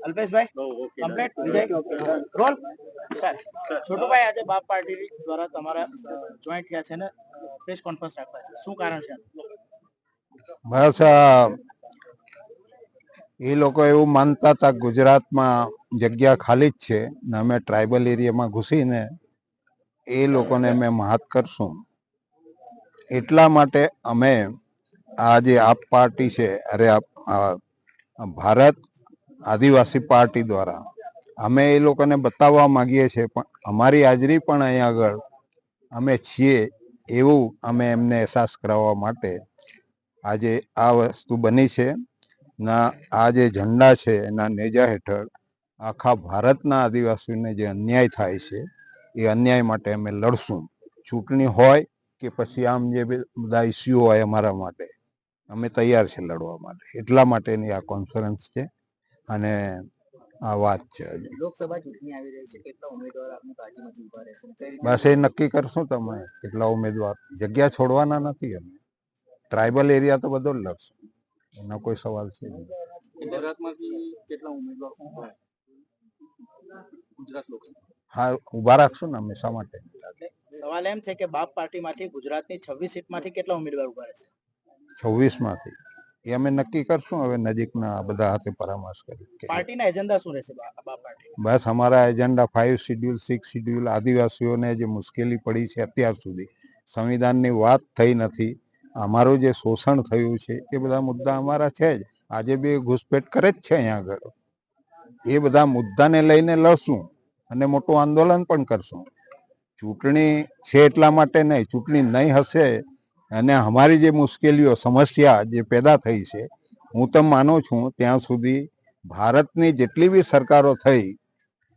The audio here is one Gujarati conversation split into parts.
અલ્પેશભાઈ કમ્પ્લીટ વિજય રોલ સર છોટુભાઈ આજે બાપ પાર્ટી દ્વારા તમારા જોઈન્ટ થયા છે ને પ્રેસ કોન્ફરન્સ રાખવા છે શું કારણ છે બસ એ લોકો એવું માનતા હતા ગુજરાતમાં જગ્યા ખાલી જ છે ને અમે ટ્રાઇબલ એરિયામાં ઘૂસીને એ લોકોને અમે મહાત કરશું એટલા માટે અમે આ જે આપ પાર્ટી છે અરે ભારત આદિવાસી પાર્ટી દ્વારા અમે એ લોકોને બતાવવા માંગીએ છીએ પણ અમારી હાજરી પણ અહીંયા આગળ અમે છીએ એવું અમે એમને અહેસાસ કરાવવા માટે આજે આ વસ્તુ બની છે ના આ જે ઝંડા છે એના નેજા હેઠળ આખા ભારતના આદિવાસીઓને જે અન્યાય થાય છે એ અન્યાય માટે અમે લડશું ચૂંટણી હોય કે પછી આમ જે બધા ઇસ્યુ હોય અમારા માટે અમે તૈયાર છે લડવા માટે એટલા માટેની આ કોન્ફરન્સ છે અને આ વાત છે લોકસભા ચૂંટણી આવી રહી છે કેટલા ઉમેદવાર આપની પાર્ટીમાંથી ઉભા રહેશે બસ એ નક્કી કરશું તમે કેટલા ઉમેદવાર જગ્યા છોડવાના નથી અમે ટ્રાઇબલ એરિયા તો બધો જ લડશું એનો કોઈ સવાલ છે ગુજરાતમાંથી કેટલા ઉમેદવાર ગુજરાત લોકસભા હા ઉભા રાખશું ને અમે શા માટે સવાલ એમ છે કે બાપ પાર્ટીમાંથી ગુજરાતની 26 સીટમાંથી કેટલા ઉમેદવાર ઉભા રહેશે 26 માંથી એ અમે નક્કી કરશું હવે નજીકના બધા હાથે પરામર્શ કરી પાર્ટીના એજન્ડા શું રહેશે બાપ પાર્ટી બસ અમારા એજન્ડા 5 શિડ્યુલ 6 શિડ્યુલ આદિવાસીઓને જે મુશ્કેલી પડી છે અત્યાર સુધી સંવિધાનની વાત થઈ નથી અમારું જે શોષણ થયું છે એ બધા મુદ્દા અમારા છે જ આજે બી ઘૂસપેઠ કરે જ છે અહીંયા આગળ એ બધા મુદ્દાને લઈને લડશું અને મોટું આંદોલન પણ કરશું ચૂંટણી છે એટલા માટે નહીં ચૂંટણી નહીં હશે અને અમારી જે મુશ્કેલીઓ સમસ્યા જે પેદા થઈ છે હું તો માનું છું ત્યાં સુધી ભારતની જેટલી બી સરકારો થઈ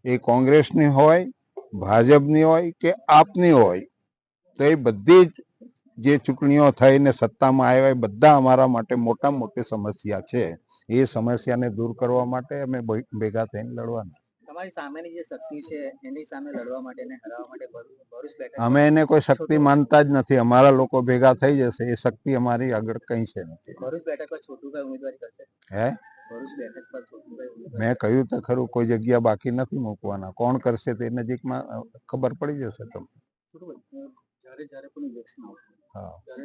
એ કોંગ્રેસની હોય ભાજપની હોય કે આપની હોય તો એ બધી જ જે ચૂંટણીઓ થઈને સત્તામાં આવ્યા એ બધા અમારા માટે મોટામાં મોટી સમસ્યા છે એ સમસ્યાને દૂર કરવા માટે અમે ભેગા થઈને લડવાના તમારી સામેની જે શક્તિ છે એની સામે લડવા માટે ને હરાવવા માટે ભરૂચ બેઠક અમે એને કોઈ શક્તિ માનતા જ નથી અમારા લોકો ભેગા થઈ જશે એ શક્તિ અમારી આગળ કઈ છે નથી ભરૂચ બેઠક પર છોટુભાઈ ઉમેદવારી કરશે હે ભરૂચ બેઠક પર છોટુભાઈ મેં કહ્યું તો ખરું કોઈ જગ્યા બાકી નથી મૂકવાના કોણ કરશે તે નજીકમાં ખબર પડી જશે તમને જ્યારે જ્યારે પણ ઇલેક્શન આવશે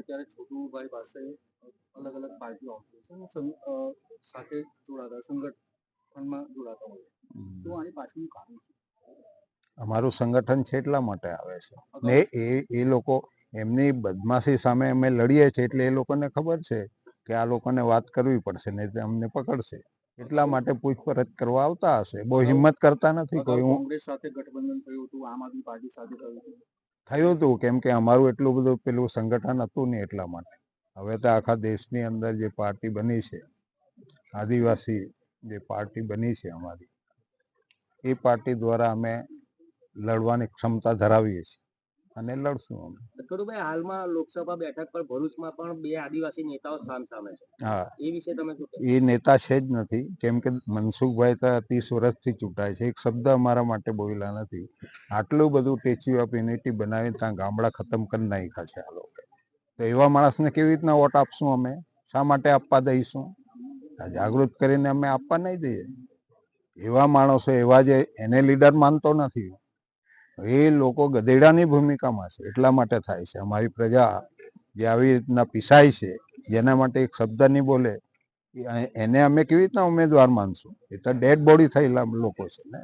ત્યારે છોટુભાઈ પાસે અલગ અલગ પાર્ટીઓ આવતી છે સાથે જોડાતા સંગઠનમાં જોડાતા હોય તો આની પાછળનું કારણ અમારું સંગઠન છે એટલા માટે આવે છે ને એ લોકો એમની બદમાશી સામે અમે લડીએ છીએ એટલે એ લોકોને ખબર છે કે આ લોકોને વાત કરવી પડશે ને અમને પકડશે એટલા માટે પૂછપરછ કરવા આવતા હશે બહુ હિંમત કરતા નથી કોઈ કોંગ્રેસ સાથે ગઠબંધન થયું હતું આમ આદમી પાર્ટી સાથે થયું હતું કેમ કે અમારું એટલું બધું પેલું સંગઠન હતું નહીં એટલા માટે હવે તો આખા દેશની અંદર જે પાર્ટી બની છે આદિવાસી જે પાર્ટી બની છે અમારી એ પાર્ટી દ્વારા અમે લડવાની ક્ષમતા ધરાવીએ છીએ અને લડશું અમે છોટુભાઈ હાલમાં લોકસભા બેઠક પર ભરૂચમાં પણ 2 આદિવાસી નેતાઓ સામે છે હા એ વિશે તમે શું એ નેતા છે જ નથી કેમ કે મનસુખભાઈ તો 30 વર્ષથી ચૂંટાય છે એક શબ્દ અમારા માટે બોલ્યા નથી આટલું બધું સ્ટેચ્યુ ઓફ યુનિટી બનાવીને ત્યાં ગામડા ખતમ કરી નાખ્યા છે આ લોકો તો એવા માણસને કેવી રીતના વોટ આપશું અમે શા માટે આપવા દઈશું જાગૃત કરીને અમે આપવા નહીં દઈએ એવા માણસો એવા જે એને લીડર માનતો નથી એ લોકો ગધેડાની ભૂમિકામાં છે એટલા માટે થાય છે અમારી પ્રજા જે આવી રીતના પીસાય છે જેના માટે એક શબ્દ નહીં બોલે એને અમે કેવી રીતના ઉમેદવાર માનશું એ તો ડેડ બોડી થયેલા લોકો છે ને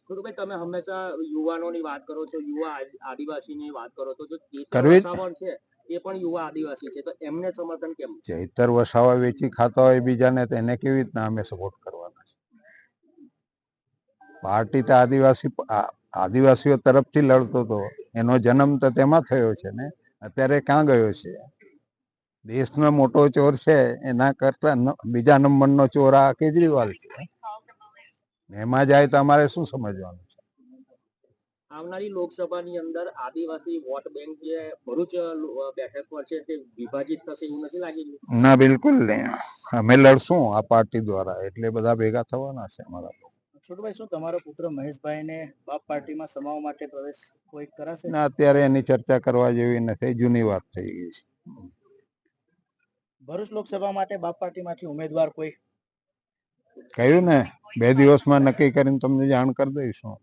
છોટુભાઈ તમે હંમેશા યુવાનોની વાત કરો છો યુવા આદિવાસીની વાત કરો છો જો કરવી છે એ પણ યુવા આદિવાસી છે તો એમને સમર્થન કેમ ચૈતર વસાવા વેચી ખાતા હોય બીજાને તો એને કેવી રીતના અમે સપોર્ટ કરવાના છે પાર્ટી તો આદિવાસીઓ તરફથી લડતો હતો એનો જન્મ તો તેમાં થયો છે ને અત્યારે ક્યાં ગયો છે દેશનો મોટો ચોર છે એના કરતા બીજા નંબરનો ચોર આ કેજરીવાલ છે એમાં જાય તો અમારે શું સમજવાનું છે આવનારી લોકસભાની અંદર આદિવાસી વોટ બેંક જે ભરૂચ બેઠક પર છે તે વિભાજિત થશે એવું નથી લાગી ના બિલકુલ નહીં અમે લડશું આ પાર્ટી દ્વારા એટલે બધા ભેગા થવાના છે અમારા છોટુભાઈ શું તમારો પુત્ર મહેશભાઈને બાપ પાર્ટીમાં સમાવવા માટે પ્રવેશ કોઈ કરાશે ના અત્યારે એની ચર્ચા કરવા જેવી નથી જૂની વાત થઈ ગઈ છે ભરૂચ લોકસભા માટે બાપ પાર્ટીમાંથી ઉમેદવાર કોઈ કહ્યું ને 2 દિવસમાં નક્કી કરીને તમને જાણ કરી દઈશું.